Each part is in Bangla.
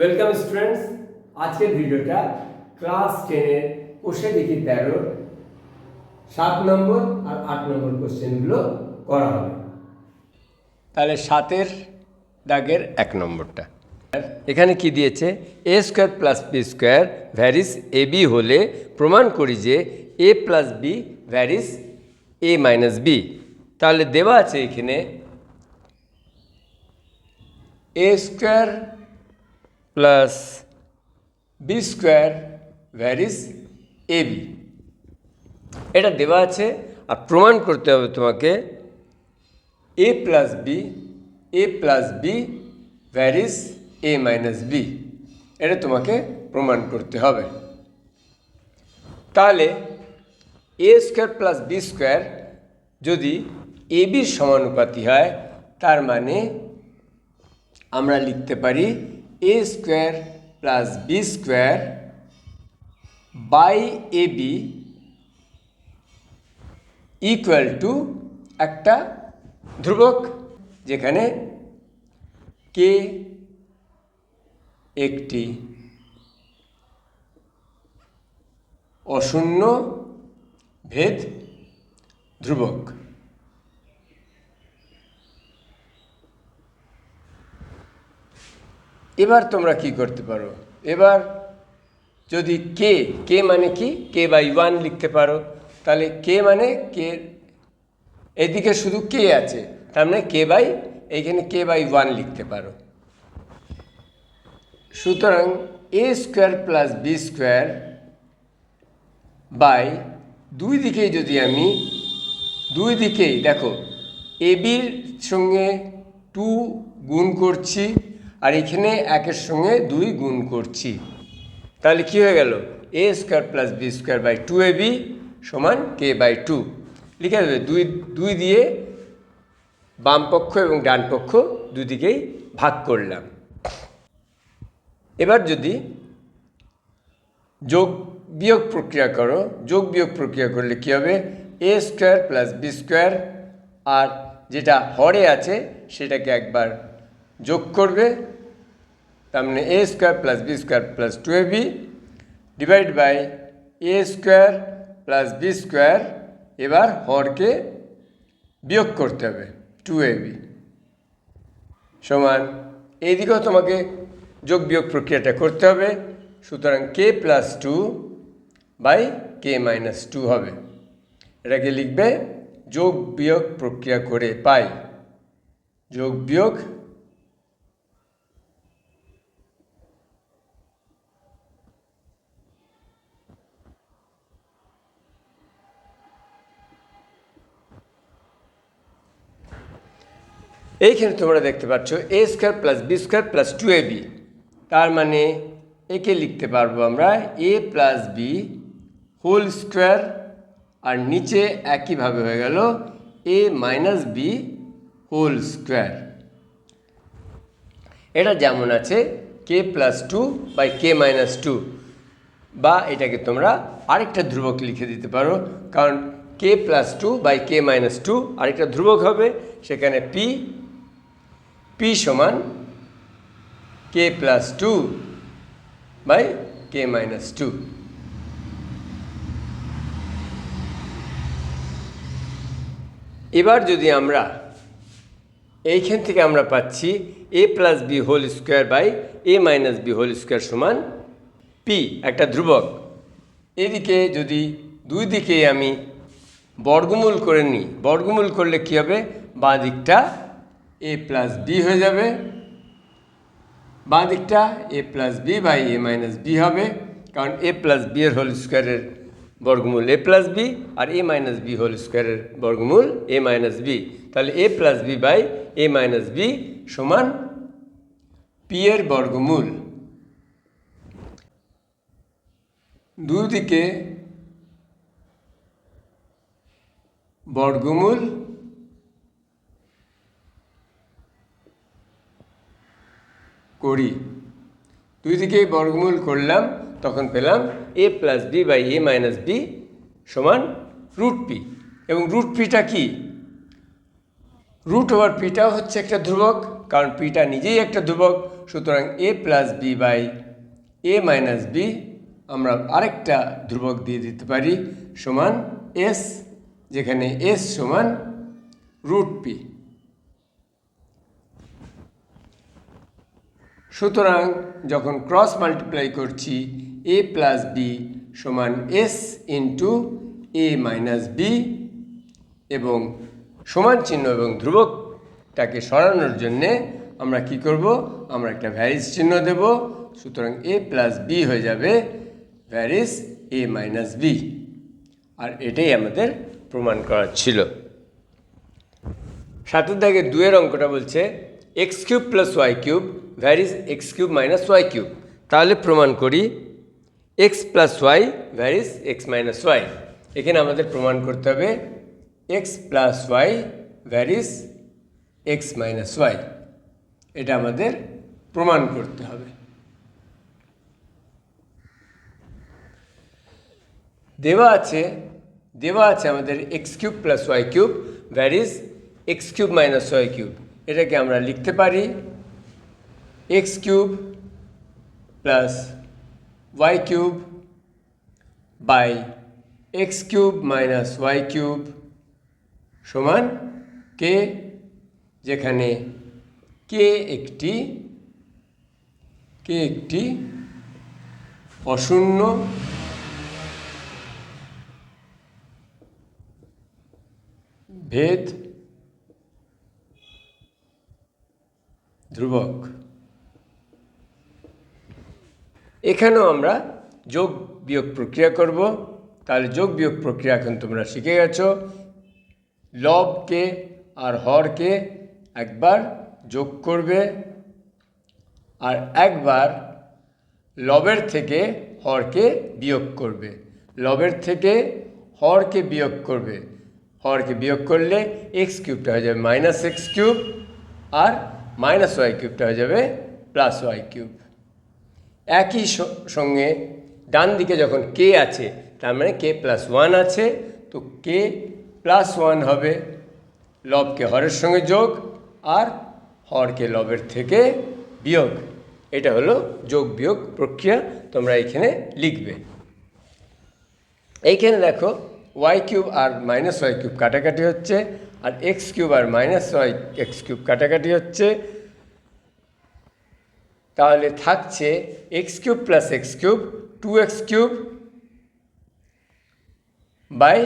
Welcome students. আজকের ভিডিওটা ক্লাস 10-এর কোষে দেখি 13 7 নম্বর আর 8 নম্বর কোশ্চেনগুলো করা হবে। তাহলে 7-এর দাগের 1 নম্বরটা এখানে কি দিয়েছে, A square plus B square varies A B হলে প্রমাণ করি যে A plus B varies A minus B. তাহলে দেওয়া আছে এখানে A square plus B square varies A B, এটা দেওয়া আছে। আর প্রমাণ করতে হবে তোমাকে A plus B varies A minus B, এটা তোমাকে প্রমাণ করতে হবে। তাহলে A square plus B square যদি এ বির সমানুপাতি হয়, তার মানে আমরা লিখতে পারি A square plus B square by A B equal to একটা ধ্রুবক, যেখানে কে একটি অশূন্য ভেদ ধ্রুবক। এবার তোমরা কি করতে পারো, এবার যদি কে মানে কি, কে বাই 1 লিখতে পারো। তাহলে কে মানে কে, এদিকে শুধু কে আছে, তার মানে কে বাই, এইখানে কে বাই 1 লিখতে পারো। সুতরাং A square plus B square by দুই দিকেই যদি আমি দুই দিকেই দেখো এ বির সঙ্গে 2 গুণ করছি আর এখানে 1-এর সঙ্গে 2 গুণ করছি, তাহলে কি হয়ে গেল, A square plus B square by 2ab সমান কে বাই 2 লিখে দেবে। দুই দিয়ে বাম পক্ষ এবং ডান পক্ষ দুদিকেই ভাগ করলাম। এবার যদি যোগ বিয়োগ প্রক্রিয়া করো, যোগ বিয়োগ প্রক্রিয়া করলে কী হবে, A square plus B square আর যেটা হরে আছে সেটাকে একবার যোগ করবে, তার মানে A square plus B square plus 2ab divide by A square plus B square, এবার হরকে বিয়োগ করতে হবে 2ab সমান, এইদিকেও তোমাকে যোগ বিয়োগ প্রক্রিয়াটা করতে হবে। সুতরাং কে প্লাস 2 বাই কে মাইনাস 2 হবে। এটাকে লিখবে যোগ বিয়োগ প্রক্রিয়া করে পাই, যোগ বিয়োগ এইখানে তোমরা দেখতে পাচ্ছ A square plus B square plus 2ab, তার মানে একে লিখতে পারবো আমরা A plus B whole square আর নিচে একইভাবে হয়ে গেল A minus B whole square. এটা যেমন আছে K plus 2 by K minus 2, বা এটাকে তোমরা আরেকটা ধ্রুবক লিখে দিতে পারো, কারণ K plus 2 by K minus 2 আরেকটা ধ্রুবক হবে, সেখানে পি সমান K plus 2 by K minus 2। এবার যদি আমরা এইখান থেকে আমরা পাচ্ছি A plus B whole square by A minus B whole square সমান পি, একটা ধ্রুবক। এদিকে যদি দুই দিকে আমি বর্গমূল করে নিই, বর্গমূল করলে কী হবে, বাঁ দিকটা এ প্লাস বি হয়ে যাবে, বাঁ দিকটা A plus B by A minus B হবে, কারণ এ প্লাস বি এর হোল স্কোয়ারের বর্গমূল এ প্লাস বি আর এ মাইনাস বি হোল স্কোয়ারের বর্গমূল এ মাইনাস বি। তাহলে A plus B by A minus B সমান পি এর বর্গমূল। দুদিকে বর্গমূল করি, দুই দিকে বর্গমূল করলাম, তখন পেলাম A plus B by A minus B সমান রুট পি। এবং রুট পিটা কি, রুট ওভার পিটাও হচ্ছে একটা ধ্রুবক, কারণ পিটা নিজেই একটা ধ্রুবক, সুতরাং A plus B by A minus B আমরা আরেকটা ধ্রুবক দিয়ে দিতে পারি সমান এস, যেখানে এস সমান রুট পি। সুতরাং যখন ক্রস মাল্টিপ্লাই করছি এ প্লাস বি সমান এস ইন্টু এ মাইনাস বি, এবং সমান চিহ্ন এবং ধ্রুবকটাকে সরানোর জন্যে আমরা কি করব, আমরা একটা ভ্যারিস চিহ্ন দেব। সুতরাং এ প্লাস বি হয়ে যাবে ভ্যারিস এ মাইনাস বি, আর এটাই আমাদের প্রমাণ করার ছিল। 7 দাগের 2 অঙ্কটা বলছে x cube plus Y cube varies x cube minus Y cube. তাহলে প্রমাণ করি x plus y varies x minus y. এখানে আমাদের প্রমাণ করতে হবে x plus y varies x minus y, এটা আমাদের প্রমাণ করতে হবে। দেওয়া আছে আমাদের x cube plus Y cube varies x cube minus Y cube. এটাকে আমরা লিখতে পারি x cube plus Y cube by x cube minus Y cube সমান কে, যেখানে কে একটি অশূন্য ভেদ ধ্রুবক। এখানেও আমরা যোগ বিয়োগ প্রক্রিয়া করব। তাহলে যোগ বিয়োগ প্রক্রিয়া এখন তোমরা শিখে গেছো। লবকে আর হরকে একবার যোগ করবে, আর একবার লবের থেকে হরকে বিয়োগ করবে। লবের থেকে হরকে বিয়োগ করবে, হরকে বিয়োগ করলে এক্স কিউবটা হয়ে যাবে মাইনাস এক্স কিউব, আর মাইনাস ওয়াই কিউবটা হয়ে যাবে প্লাস ওয়াই কিউব। একই সঙ্গে ডান দিকে যখন কে আছে, তার মানে কে প্লাস ওয়ান আছে, তো কে প্লাস ওয়ান হবে লবকে হরের সঙ্গে যোগ, আর হরকে লবের থেকে বিয়োগ। এটা হলো যোগ বিয়োগ প্রক্রিয়া, তোমরা এইখানে লিখবে। এইখানে দেখো ওয়াই কিউব আর মাইনাস ওয়াই কিউব কাটাকাটি হচ্ছে, আর এক্স কিউব আর মাইনাস ওয়াই এক্স কিউব কাটাকাটি হচ্ছে। তাহলে থাকছে X cube plus X cube 2x cube by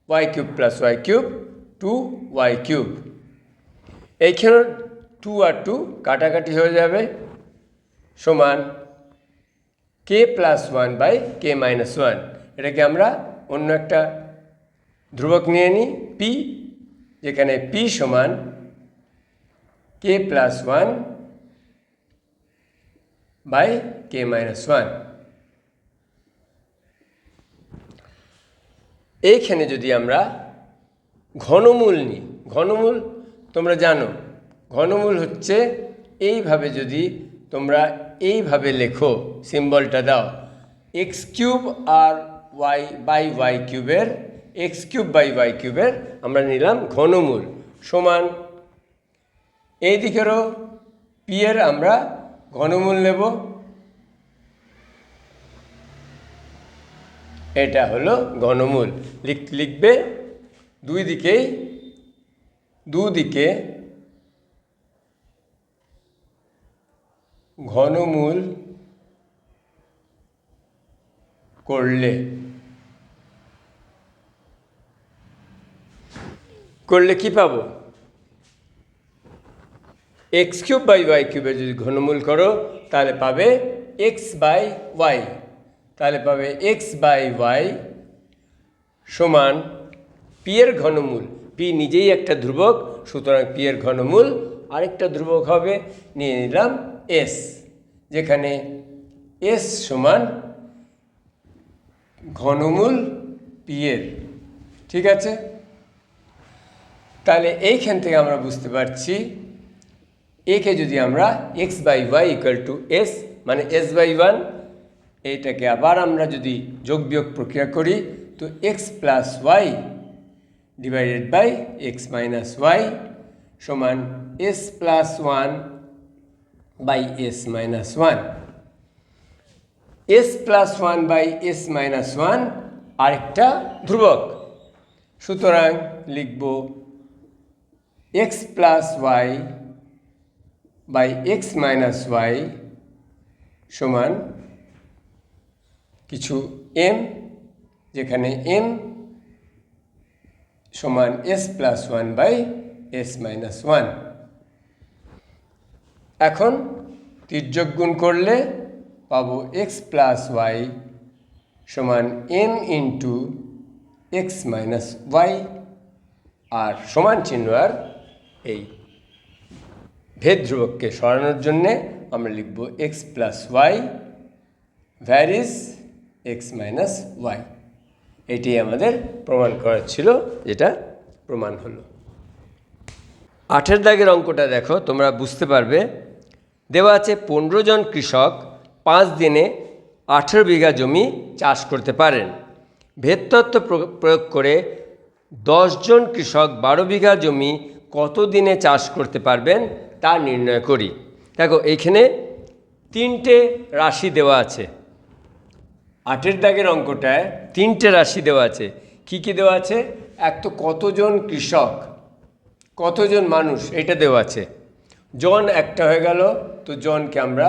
Y cube plus Y cube 2y cube. এইখানে 2 আর 2 কাটাকাটি হয়ে যাবে সমান K plus one by K minus one. এটাকে আমরা অন্য একটা ধ্রুবক নিয়ে নিই পি, যেখানে পি সমান K plus one by K minus one. এইখানে যদি আমরা ঘনমূল নিই, ঘনমূল তোমরা জানো, ঘনমূল হচ্ছে এইভাবে, যদি তোমরা এইভাবে লেখো সিম্বলটা দাও, এক্স কিউব আর ওয়াই বাই ওয়াই কিউবের এক্স কিউব বাই ওয়াই কিউবের আমরা নিলাম ঘনমূল সমান এই দিকেরও পি এর আমরা ঘনমূল নেব। এটা হলো ঘনমূল। লিখবে দুদিকে ঘনমূল করলে কি পাবো? এক্স কিউব বাই ওয়াই কিউবের যদি ঘনমূল করো তাহলে পাবে এক্স বাই ওয়াই, তাহলে পাবে এক্স বাই ওয়াই সমান পি এর ঘনমূল। পি নিজেই একটা ধ্রুবক, সুতরাং পি এর ঘনমূল আরেকটা ধ্রুবক হবে, নিয়ে নিলাম এস, যেখানে এস সমান ঘনমূল পি এর। ঠিক আছে, তাহলে এইখান থেকে আমরা বুঝতে পারছি একে যদি আমরা x by y equal to s মানে এস বাই ওয়ান, এইটাকে আবার আমরা যদি যোগ বিয়োগ প্রক্রিয়া করি তো x plus y divided by x minus y সমান s+1/s-1। s+1/s-1 আরেকটা ধ্রুবক, সুতরাং লিখব x+y/x-y সমান কিছু m, যেখানে m সমান s+1/s-1। এখন তির্যক গুণ করলে পাবো x+y সমান m ইন্টু x-y, আর সমান চিহ্ন আর এই ভেদ ধ্রুবককে সরানোর জন্যে আমরা লিখব x+y ভ্যারিস x-y। এটি আমাদের প্রমাণ করার ছিল, যেটা প্রমাণ হলো। 8 দাগের অঙ্কটা দেখো, তোমরা বুঝতে পারবে। দেওয়া আছে 15 জন কৃষক 5 দিনে 18 বিঘা জমি চাষ করতে পারেন। ভেদতত্ত্ব প্রয়োগ করে 10 জন কৃষক 12 বিঘা জমি কত দিনে চাষ করতে পারবেন তা নির্ণয় করি। দেখো এইখানে 3টে রাশি দেওয়া আছে। 8 দাগের অঙ্কটায় 3টে রাশি দেওয়া আছে। কি কি দেওয়া আছে? এক তো কতজন কৃষক, কতজন মানুষ, এটা দেওয়া আছে। জন একটা হয়ে গেল, তো জনকে আমরা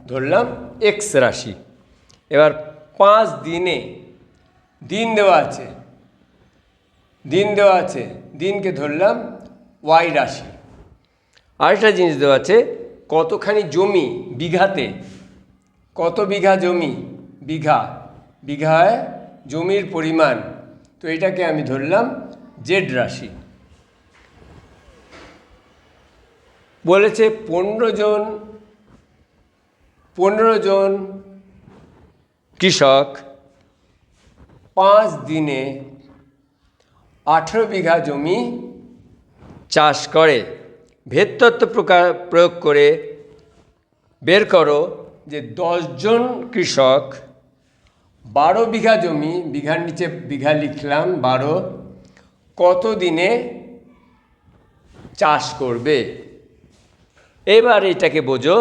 ধরলাম এক্স রাশি। এবার 5 দিনে, দিন দেওয়া আছে, দিনকে ধরলাম ওয়াই রাশি। আরেকটা জিনিস দেওয়া আছে কতখানি জমি, বিঘাতে, কত বিঘা জমি, বিঘায় জমির পরিমাণ, তো এটাকে আমি ধরলাম জেড রাশি। বলেছে 15 জন কৃষক 5 দিনে 18 বিঘা জমি চাষ করে। ভেদতত্ত্ব প্রয়োগ করে বের করো যে 10 জন কৃষক 12 বিঘা জমি, বিঘার নিচে বিঘা লিখলাম 12, কত দিনে চাষ করবে। এবার এটাকে বোঝো,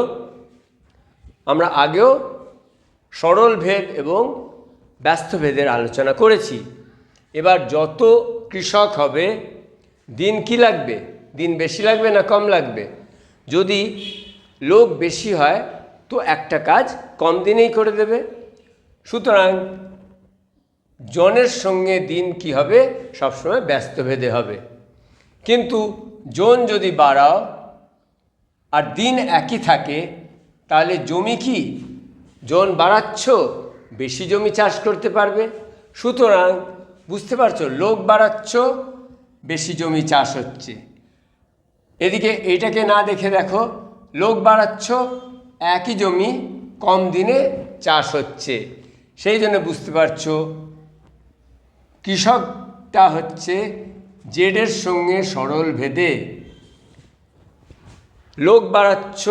আমরা আগেও সরল ভেদ এবং ব্যস্ত ভেদের আলোচনা করেছি। এবার যত কৃষক হবে, দিন কি লাগবে, দিন বেশি লাগবে না কম লাগবে? যদি লোক বেশি হয় তো একটা কাজ কম দিনেই করে দেবে, সুতরাং জনের সঙ্গে দিন কি হবে, সবসময় ব্যস্ত ভেদে হবে। কিন্তু জন যদি বাড়াও আর দিন একই থাকে, তাহলে জমি কি, জন বাড়াচ্ছ বেশি জমি চাষ করতে পারবে, সুতরাং বুঝতে পারছো, লোক বাড়াচ্ছ বেশি জমি চাষ হচ্ছে। এদিকে এইটাকে না দেখে দেখো, লোক বাড়াচ্ছ একই জমি কম দিনে চাষ হচ্ছে। সেই জন্য বুঝতে পারছো কৃষকটা হচ্ছে জেডের সঙ্গে সরল ভেদে। লোক বাড়াচ্ছ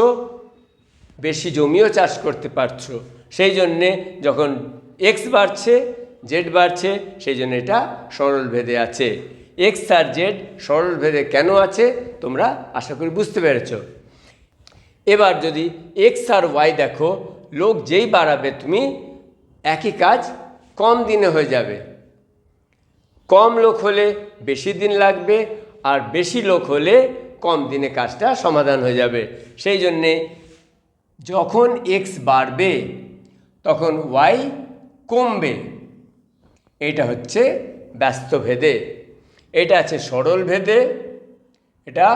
বেশি জমিও চাষ করতে পারছো, সেই জন্যে যখন এক্স বাড়ছে জেড বাড়ছে, সেই জন্য এটা সরল ভেদে আছে। এক্স আর জেড সরল ভেদে কেন আছে তোমরা আশা করি বুঝতে পেরেছ। এবার যদি এক্স আর ওয়াই দেখো, লোক যেই বাড়াবে তুমি একই কাজ কম দিনে হয়ে যাবে। কম লোক হলে বেশি দিন লাগবে, আর বেশি লোক হলে কম দিনে কাজটা সমাধান হয়ে যাবে। সেই জন্যে যখন এক্স বাড়বে তখন ওয়াই কমবে। এটা হচ্ছে ব্যস্ত ভেদে। এটা আছে সরল ভেদে, এটা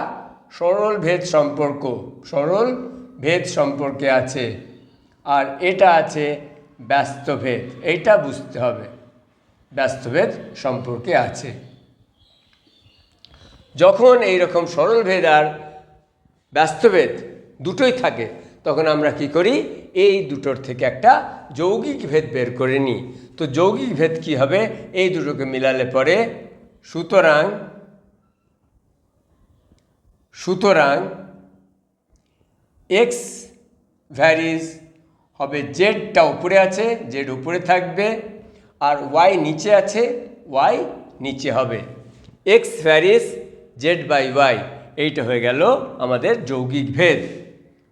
সরল ভেদ সম্পর্কে আছে, আর এটা আছে ব্যস্ত ভেদ। এইটা বুঝতে হবে, ব্যস্ত ভেদ সম্পর্কে আছে। যখন এই রকম সরল ভেদ আর ব্যস্ত ভেদ দুটোই থাকে, তখন আমরা কি করি, এই দুটোর থেকে একটা যৌগিক ভেদ বের করে নিই। তো যৌগিক ভেদ কি হবে, এই দুটোকে মিলালে পরে সুতরাং এক্স ভ্যারিজ হবে, জেডটা উপরে আছে, জেড উপরে থাকবে, আর ওয়াই নিচে আছে, ওয়াই নিচে হবে। X varies z by y, এইটা হয়ে গেল আমাদের যৌগিক ভেদ।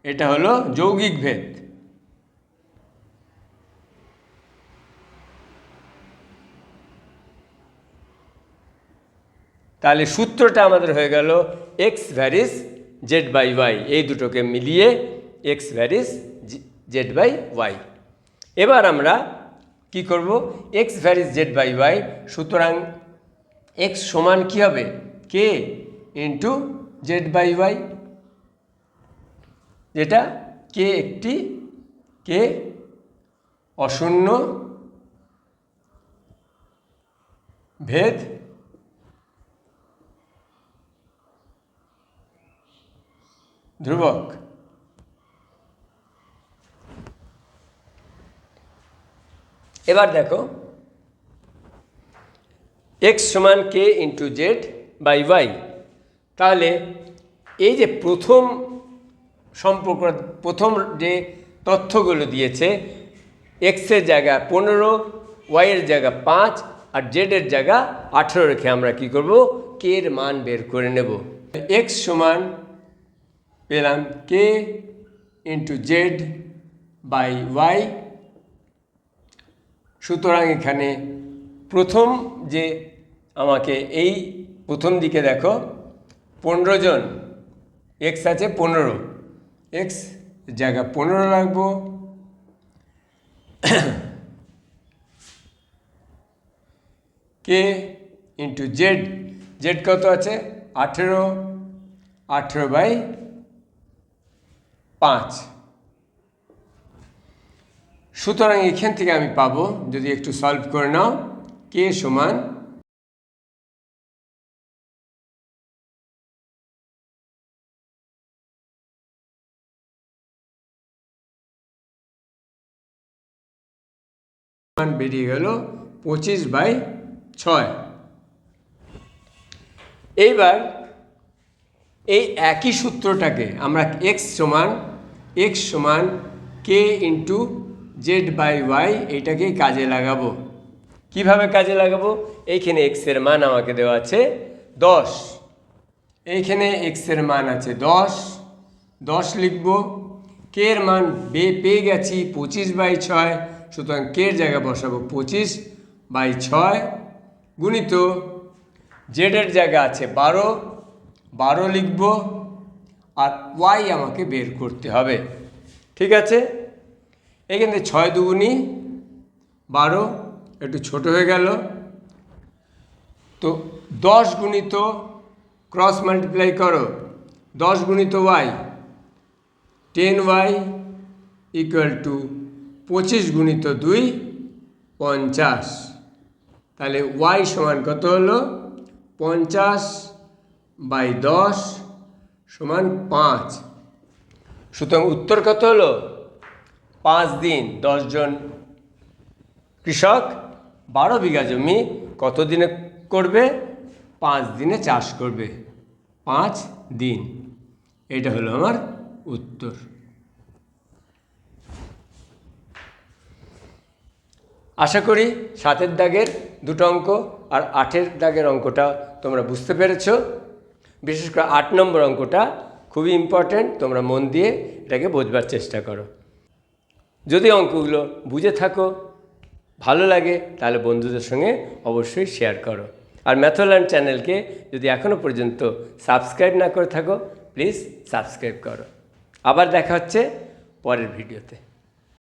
এটা হলো যৌগিক ভেদ। তাহলে সূত্রটা আমাদের হয়ে গেল x varies z by y, এই দুটোকে মিলিয়ে x varies z by y. এবার আমরা কি করব, x varies z by y, সুতরাং এক্স সমান কী হবে, k into z by y, যেটা কে একটি কে অশূন্য ভেদ ধ্রুবক। এবার দেখো এক্স সমান কে ইন্টু জেড বাই ওয়াই, তাহলে এই যে প্রথম সম্পর্ক, প্রথম যে তথ্যগুলো দিয়েছে, এক্সের জায়গা 15, ওয়াইয়ের জায়গা 5 আর জেডের জায়গা 18 রেখে আমরা কি করব, কে এর মান বের করে নেব। এক্স সমান পেলাম কে ইন্টু জেড বাই ওয়াই। সুতরাং এখানে প্রথম যে আমাকে এই প্রথম দিকে দেখো 15 জন এক্স আছে, 15, এক্স জায়গা 15 রাখবো, কে ইন্টু জেড, জেড কত আছে 18, 18 বাই 5। সুতরাং এখান থেকে আমি পাবো, যদি একটু সলভ করে নাও, কে সমান বেরিয়ে গেল 25/6। এইবার এই একই সূত্রটাকে আমরা এক্স সমান কে ইন্টু জেড বাই ওয়াই, এইটাকেই কাজে লাগাবো। কিভাবে কাজে লাগাবো, এইখানে এক্সের মান আমাকে দেওয়া আছে 10, এইখানে এক্সের মান আছে 10 লিখব, কে এর মান পেয়ে গেছি 25/6, সুতরাং কে এর জায়গায় বসাবো 25/6 গুণিত জেডের জায়গা আছে 12 লিখব, আর ওয়াই আমাকে বের করতে হবে। ঠিক আছে, এখানে 6 দুগুণী 12, একটু ছোট হয়ে গেল, তো 10 গুণিত ক্রস মাল্টিপ্লাই করো, 10 গুণিত ওয়াই 10y ইকুয়াল টু 25 গুণিত 2 50। তাহলে ওয়াই সমান কত হলো, 50/10 সমান 5। সুতরাং উত্তর কত হলো, 5 দিন 10 জন কৃষক 12 বিঘা জমি কত দিনে করবে, 5 দিনে চাষ করবে, 5 দিন। এটা হলো আমার উত্তর। আশা করি 7-এর দাগের দুটো অঙ্ক আর 8-এর দাগের অঙ্কটা তোমরা বুঝতে পেরেছ। বিশেষ করে 8 নম্বর অঙ্কটা খুবই ইম্পর্ট্যান্ট, তোমরা মন দিয়ে এটাকে বোঝবার চেষ্টা করো। যদি অঙ্কগুলো বুঝে থাকো, ভালো লাগে, তাহলে বন্ধুদের সঙ্গে অবশ্যই শেয়ার করো। আর ম্যাথলার্ন চ্যানেলকে যদি এখনও পর্যন্ত সাবস্ক্রাইব না করে থাকো, প্লিজ সাবস্ক্রাইব করো। আবার দেখা হচ্ছে পরের ভিডিওতে।